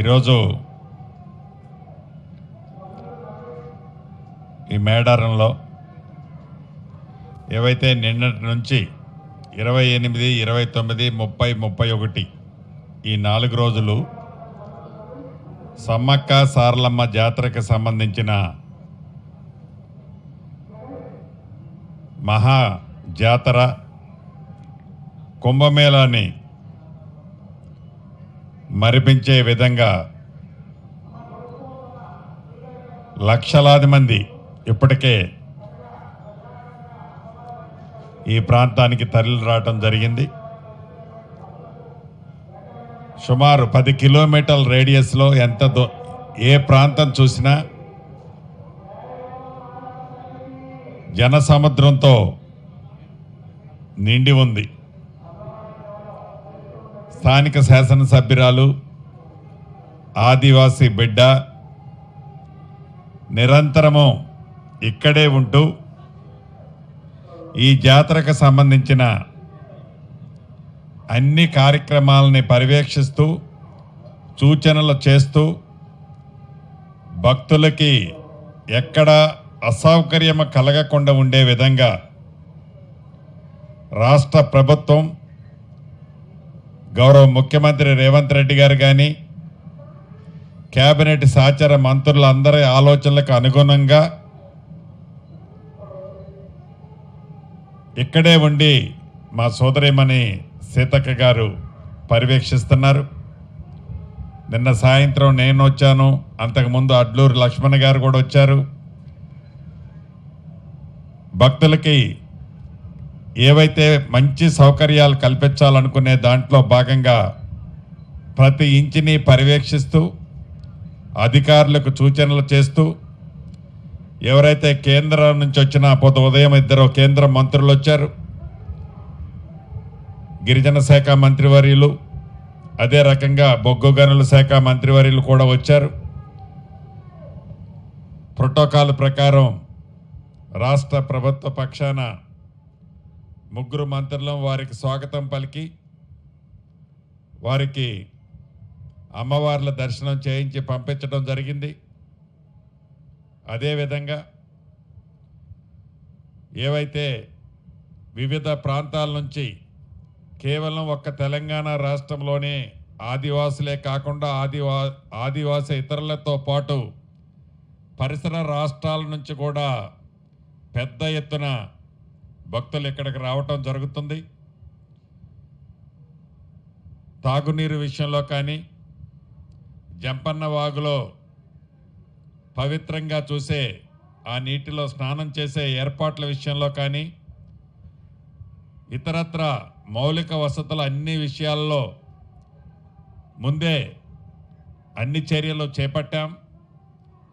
ఈరోజు ఈ మేడారంలో ఏవైతే నిన్నటి నుంచి 28, 29, 30, 31 ఈ 4 రోజులు సమ్మక్క సారలమ్మ జాతరకు సంబంధించిన మహా జాతర కుంభమేళాని మరిపించే విధంగా లక్షలాది మంది ఇప్పటికే ఈ ప్రాంతానికి తరలి రావటం జరిగింది. సుమారు 10 కిలోమీటర్ల రేడియస్లో ఏ ప్రాంతం చూసినా జనసముద్రంతో నిండి ఉంది. స్థానిక శాసనసభ్యురాలు ఆదివాసీ బిడ్డ నిరంతరము ఇక్కడే ఉంటూ ఈ జాతరకు సంబంధించిన అన్ని కార్యక్రమాలని పర్యవేక్షిస్తూ సూచనలు చేస్తూ భక్తులకి ఎక్కడ అసౌకర్యం కలగకుండా ఉండే విధంగా రాష్ట్ర ప్రభుత్వం గౌరవ ముఖ్యమంత్రి రేవంత్ రెడ్డి గారు కానీ కేబినెట్ సహచర మంత్రులందరి ఆలోచనలకు అనుగుణంగా ఇక్కడే ఉండి మా సోదరిమణి సీతక్క గారు పర్యవేక్షిస్తున్నారు. నిన్న సాయంత్రం నేను వచ్చాను, అంతకుముందు అడ్లూరు లక్ష్మణ్ గారు కూడా వచ్చారు. భక్తులకి ఏవైతే మంచి సౌకర్యాలు కల్పించాలనుకునే దాంట్లో భాగంగా ప్రతి ఇంచిని పర్యవేక్షిస్తూ అధికారులకు సూచనలు చేస్తూ ఎవరైతే కేంద్రం నుంచి వచ్చిన ఉదయం 2 కేంద్ర మంత్రులు వచ్చారు, గిరిజన శాఖ మంత్రివర్యులు, అదే రకంగా బొగ్గు గనుల శాఖ మంత్రివర్యులు కూడా వచ్చారు. ప్రోటోకాల్ ప్రకారం రాష్ట్ర ప్రభుత్వ పక్షాన 3 మంత్రులం వారికి స్వాగతం పలికి వారికి అమ్మవార్ల దర్శనం చేయించి పంపించడం జరిగింది. అదేవిధంగా ఏవైతే వివిధ ప్రాంతాల నుంచి కేవలం ఒక్క తెలంగాణ రాష్ట్రంలోనే ఆదివాసులే కాకుండా ఆదివాసీ ఇతరులతో పాటు పరిసర రాష్ట్రాల నుంచి కూడా పెద్ద ఎత్తున భక్తులు ఇక్కడికి రావటం జరుగుతుంది. తాగునీరు విషయంలో కానీ జంపన్న వాగులో పవిత్రంగా చూసే ఆ నీటిలో స్నానం చేసే ఏర్పాట్ల విషయంలో కానీ ఇతరత్ర మౌలిక వసతుల అన్ని విషయాల్లో ముందే అన్ని చర్యలు చేపట్టాం.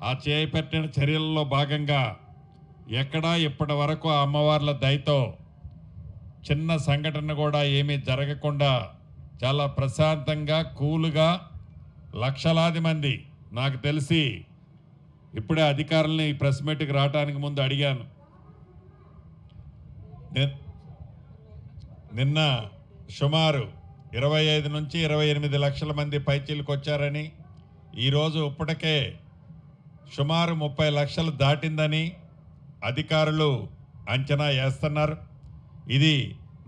ఆ చేపట్టిన చర్యల్లో భాగంగా ఎక్కడా ఇప్పటి వరకు అమ్మవార్ల దయతో చిన్న సంఘటన కూడా ఏమీ జరగకుండా చాలా ప్రశాంతంగా కూలుగా లక్షలాది మంది, నాకు తెలిసి ఇప్పుడే అధికారులని ప్రెస్ మీట్కి రావడానికి ముందు అడిగాను, నిన్న సుమారు 25 నుంచి 28 లక్షల మంది పైచీలకు వచ్చారని, ఈరోజు ఇప్పటికే సుమారు 30 లక్షలు దాటిందని అధికారులు అంచనా వేస్తున్నారు. ఇది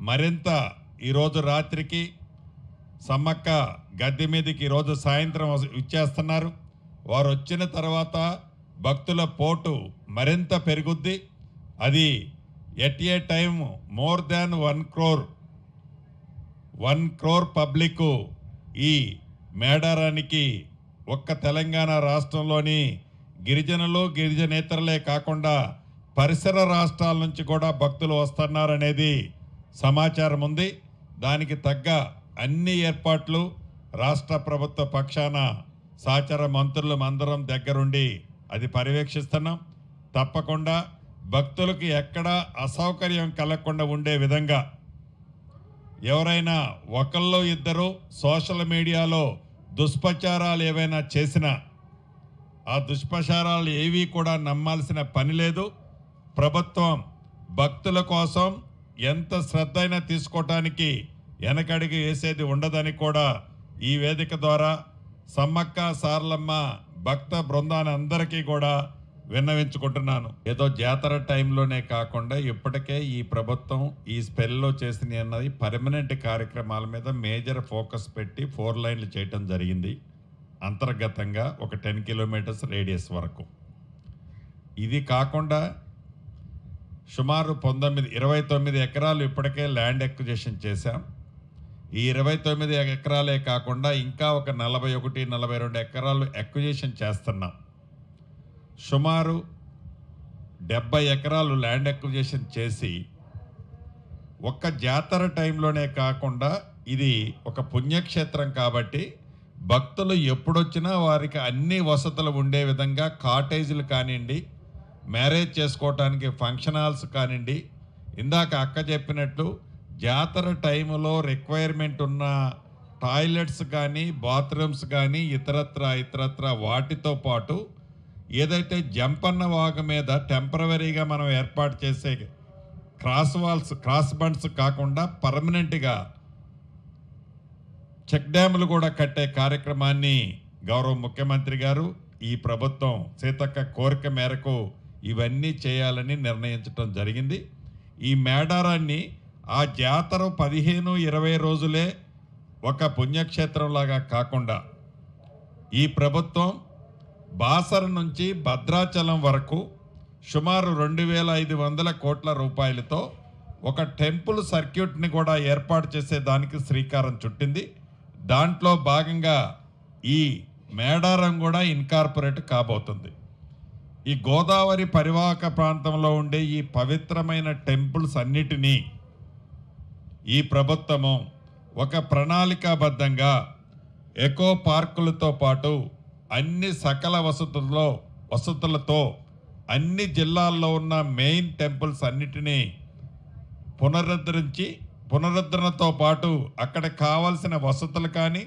మరింత ఈరోజు రాత్రికి సమ్మక్క గద్దె మీదకి ఈరోజు సాయంత్రం ఇచ్చేస్తున్నారు. వారు వచ్చిన తర్వాత భక్తుల పోటు మరింత పెరుగుద్ది. అది at a time more than 1 crore public ఈ మేడారానికి ఒక్క తెలంగాణ రాష్ట్రంలోని గిరిజనులు గిరిజనేతరులే కాకుండా పరిసర రాష్ట్రాల నుంచి కూడా భక్తులు వస్తున్నారనేది సమాచారం ఉంది. దానికి తగ్గ అన్ని ఏర్పాట్లు రాష్ట్ర ప్రభుత్వ పక్షాన సహచర మంత్రులు అందరం దగ్గరుండి అది పర్యవేక్షిస్తున్నాం. తప్పకుండా భక్తులకు ఎక్కడా అసౌకర్యం కలగకుండా ఉండే విధంగా ఎవరైనా ఒకళ్ళు ఇద్దరు సోషల్ మీడియాలో దుష్ప్రచారాలు ఏవైనా చేసినా ఆ దుష్ప్రచారాలు ఏవి కూడా నమ్మాల్సిన పని లేదు. ప్రభుత్వం భక్తుల కోసం ఎంత శ్రద్ధ అయినా తీసుకోవటానికి వెనకడిగి వేసేది ఉండదని కూడా ఈ వేదిక ద్వారా సమ్మక్క సారలమ్మ భక్త బృందాన్ని అందరికీ కూడా విన్నవించుకుంటున్నాను. ఏదో జాతర టైంలోనే కాకుండా ఇప్పటికే ఈ ప్రభుత్వం ఈ స్పెల్లో చేసిన అన్నది పర్మనెంట్ కార్యక్రమాల మీద మేజర్ ఫోకస్ పెట్టి 4 లైన్లు చేయటం జరిగింది. అంతర్గతంగా ఒక 10 కిలోమీటర్స్ రేడియస్ వరకు. ఇది కాకుండా సుమారు 29 ఎకరాలు ఇప్పటికే ల్యాండ్ ఎక్విజిషన్ చేశాం. ఈ 29 ఎకరాలే కాకుండా ఇంకా ఒక 41-42 ఎకరాలు ఎక్విజిషన్ చేస్తున్నాం. సుమారు 70 ఎకరాలు ల్యాండ్ ఎక్విజిషన్ చేసి ఒక్క జాతర టైంలోనే కాకుండా ఇది ఒక పుణ్యక్షేత్రం కాబట్టి భక్తులు ఎప్పుడొచ్చినా వారికి అన్ని వసతులు ఉండే విధంగా కాటేజీలు కానివ్వండి, మ్యారేజ్ చేసుకోవటానికి ఫంక్షన్ హాల్స్ కానివ్వండి, ఇందాక అక్క చెప్పినట్లు జాతర టైంలో రిక్వైర్మెంట్ ఉన్న టాయిలెట్స్ కానీ బాత్రూమ్స్ కానీ ఇతరత్ర వాటితో పాటు ఏదైతే జంపన్న వాగు మీద టెంపరవరీగా మనం ఏర్పాటు చేసే క్రాస్ బండ్స్ కాకుండా పర్మనెంట్గా చెక్ డ్యాములు కూడా కట్టే కార్యక్రమాన్ని గౌరవ ముఖ్యమంత్రి గారు ఈ ప్రభుత్వం సీతక్క కోరిక మేరకు ఇవన్నీ చేయాలని నిర్ణయించడం జరిగింది. ఈ మేడారాన్ని ఆ జాతర 15-20 రోజులే ఒక పుణ్యక్షేత్రంలాగా కాకుండా ఈ ప్రభుత్వం బాసర నుంచి భద్రాచలం వరకు సుమారు 2,500 కోట్ల రూపాయలతో ఒక టెంపుల్ సర్క్యూట్ని కూడా ఏర్పాటు చేసే దానికి శ్రీకారం చుట్టింది. దాంట్లో భాగంగా ఈ మేడారం కూడా ఇన్కార్పొరేట్ కాబోతుంది. ఈ గోదావరి పరివాహక ప్రాంతంలో ఉండే ఈ పవిత్రమైన టెంపుల్స్ అన్నిటినీ ఈ ప్రభుత్వము ఒక ప్రణాళికాబద్ధంగా ఎకో పార్కులతో పాటు అన్ని సకల వసతులతో అన్ని జిల్లాల్లో ఉన్న మెయిన్ టెంపుల్స్ అన్నిటినీ పునరుద్ధరణతో పాటు అక్కడ కావాల్సిన వసతులు కానీ,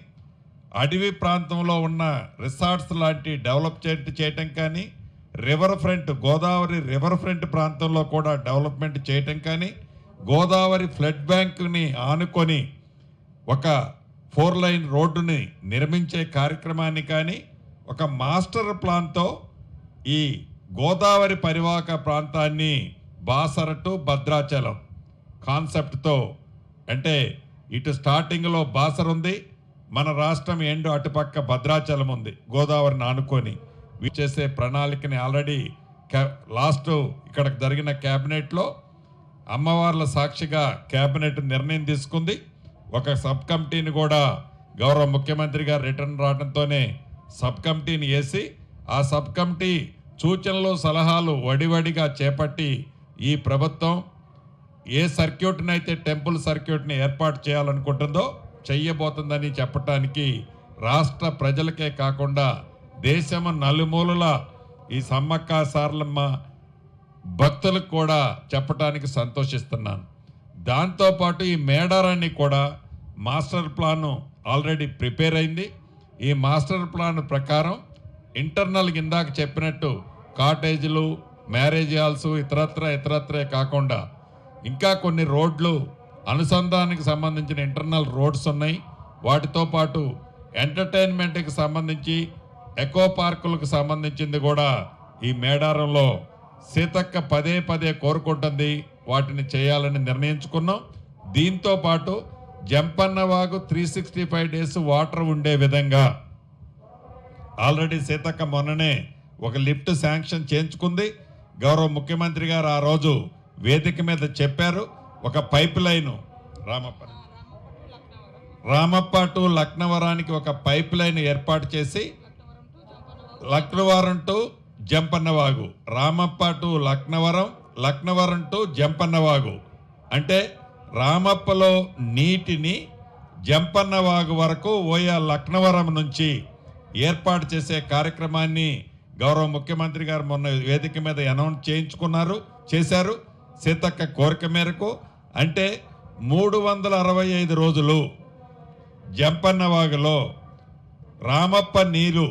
అడవి ప్రాంతంలో ఉన్న రిసార్ట్స్ లాంటి డెవలప్ చేయటం కానీ, గోదావరి రివర్ ఫ్రంట్ ప్రాంతంలో కూడా డెవలప్మెంట్ చేయటం కానీ, గోదావరి ఫ్లడ్ బ్యాంక్ని ఆనుకొని ఒక 4 లైన్ రోడ్డుని నిర్మించే కార్యక్రమాన్ని కానీ, ఒక మాస్టర్ ప్లాన్తో ఈ గోదావరి పరివాహక ప్రాంతాన్ని బాసర టు భద్రాచలం కాన్సెప్ట్తో, అంటే ఇటు స్టార్టింగ్లో బాసర ఉంది, మన రాష్ట్రం ఎండు అటుపక్క భద్రాచలం ఉంది గోదావరిని ఆనుకొని చేసే ప్రణాళికని ఆల్రెడీ లాస్ట్ ఇక్కడ జరిగిన క్యాబినెట్లో అమ్మవార్ల సాక్షిగా క్యాబినెట్ నిర్ణయం తీసుకుంది. ఒక సబ్ కమిటీని కూడా గౌరవ ముఖ్యమంత్రి గారు రిటర్న్ రావడంతోనే సబ్ కమిటీని వేసి ఆ సబ్ కమిటీ సూచనలు సలహాలు వడివడిగా చేపట్టి ఈ ప్రభుత్వం ఏ సర్క్యూట్నైతే టెంపుల్ సర్క్యూట్ని ఏర్పాటు చేయాలనుకుంటుందో చెయ్యబోతుందని చెప్పటానికి రాష్ట్ర ప్రజలకే కాకుండా దేశం నలుమూలల ఈ సమ్మక్క సారలమ్మ భక్తులకు కూడా చెప్పటానికి సంతోషిస్తున్నాను. దాంతోపాటు ఈ మేడారాన్ని కూడా మాస్టర్ ప్లాన్ ఆల్రెడీ ప్రిపేర్ అయింది. ఈ మాస్టర్ ప్లాన్ ప్రకారం ఇంటర్నల్ ఇందాక చెప్పినట్టు కాటేజీలు, మ్యారేజ్ హాల్స్ ఇతరత్రే కాకుండా ఇంకా కొన్ని రోడ్లు అనుసంధానానికి సంబంధించిన ఇంటర్నల్ రోడ్స్ ఉన్నాయి. వాటితో పాటు ఎంటర్టైన్మెంట్కి సంబంధించి ఎకో పార్కులకు సంబంధించింది కూడా ఈ మేడారంలో సీతక్క పదే కోరుకుంటుంది. వాటిని చేయాలని నిర్ణయించుకున్నాం. దీంతో పాటు జంపన్న వాగు 365 డేస్ వాటర్ ఉండే విధంగా ఆల్రెడీ సీతక్క మొన్ననే ఒక లిఫ్ట్ శాంక్షన్ చేయించుకుంది. గౌరవ ముఖ్యమంత్రి గారు ఆ రోజు వేదిక మీద చెప్పారు. ఒక పైప్ లైను రామప్ప టు లక్నవరానికి ఒక పైప్ లైన్ ఏర్పాటు చేసి Laknavaram to Jampanna Vagu, Ramappa to Laknavaram to Jampanna Vagu, అంటే రామప్పలో నీటిని జంపన్నవాగు వరకు ఓయా లక్నవరం నుంచి ఏర్పాటు చేసే కార్యక్రమాన్ని గౌరవ ముఖ్యమంత్రి గారు మొన్న వేదిక మీద అనౌన్స్ చేశారు. సీతక్క కోరిక మేరకు అంటే 365 రోజులు జంపన్నవాగులో రామప్ప నీరు,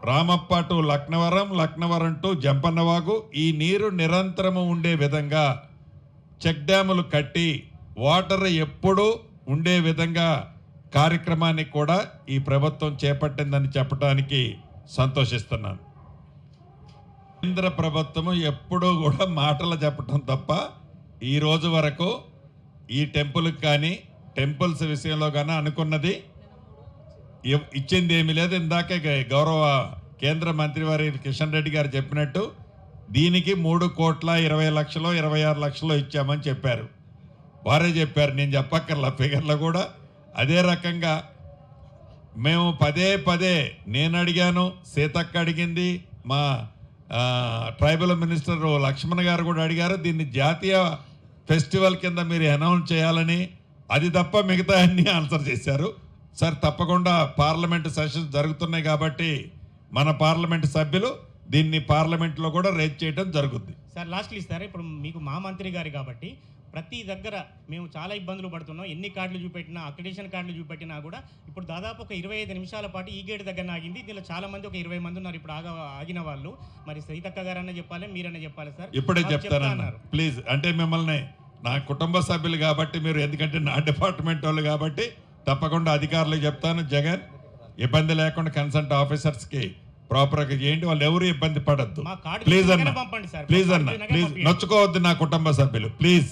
రామప్ప టు లక్నవరం టు జంపన్నవాగు, ఈ నీరు నిరంతరము ఉండే విధంగా చెక్ డ్యాములు కట్టి వాటర్ ఎప్పుడూ ఉండే విధంగా కార్యక్రమాన్ని కూడా ఈ ప్రభుత్వం చేపట్టిందని చెప్పడానికి సంతోషిస్తున్నాను. కేంద్ర ప్రభుత్వం ఎప్పుడూ కూడా మాటలు చెప్పటం తప్ప ఈ రోజు వరకు ఈ టెంపుల్కి కానీ టెంపుల్స్ విషయంలో కానీ అనుకున్నది ఇచ్చింది ఏమీ లేదు. ఇందాకే గౌరవ కేంద్ర మంత్రివారి కిషన్ రెడ్డి గారు చెప్పినట్టు దీనికి 3,20,00,000 26,00,000 ఇచ్చామని చెప్పారు. వారే చెప్పారు, నేను చెప్పక్కర్లా. ఫిగర్లు కూడా అదే రకంగా మేము పదే నేను అడిగాను, సీతక్క అడిగింది, మా ట్రైబల్ మినిస్టర్ లక్ష్మణ్ గారు కూడా అడిగారు. దీన్ని జాతీయ ఫెస్టివల్ కింద మీరు అనౌన్స్ చేయాలని. అది తప్ప మిగతా అన్ని ఆన్సర్ చేశారు. సార్ తప్పకుండా పార్లమెంటు సెషన్స్ జరుగుతున్నాయి కాబట్టి మన పార్లమెంటు సభ్యులు దీన్ని పార్లమెంట్లో కూడా రేజ్ చేయడం జరుగుద్ది. సార్ లాస్ట్లీ సార్, ఇప్పుడు మీకు మా మంత్రి గారు కాబట్టి ప్రతి దగ్గర మేము చాలా ఇబ్బందులు పడుతున్నాం. ఎన్ని కార్డులు చూపెట్టినా, అక్రిడేషన్ కార్డులు చూపెట్టినా కూడా ఇప్పుడు దాదాపు ఒక 25 నిమిషాల పాటు ఈ గేట్ దగ్గర ఆగింది. దీనిలో చాలా మంది ఒక 20 మంది ఉన్నారు ఇప్పుడు ఆగిన వాళ్ళు. మరి సీతక్క గారన్నా చెప్పాలి, మీరన్నా చెప్పాలి సార్. ఇప్పుడే చెప్తానన్నారు ప్లీజ్. అంటే మిమ్మల్ని నా కుటుంబ సభ్యులు కాబట్టి మీరు, ఎందుకంటే నా డిపార్ట్మెంట్ వాళ్ళు కాబట్టి తప్పకుండా అధికారులకు చెప్తాను. జగన్ ఇబ్బంది లేకుండా కన్సల్ట్ ఆఫీసర్స్కి ప్రాపర్గా చేయండి, వాళ్ళు ఎవరు ఇబ్బంది పడద్దు. ప్లీజ్ అన్న, ప్లీజ్ అన్న, ప్లీజ్ నొచ్చుకోవద్దు నా కుటుంబ సభ్యులు, ప్లీజ్.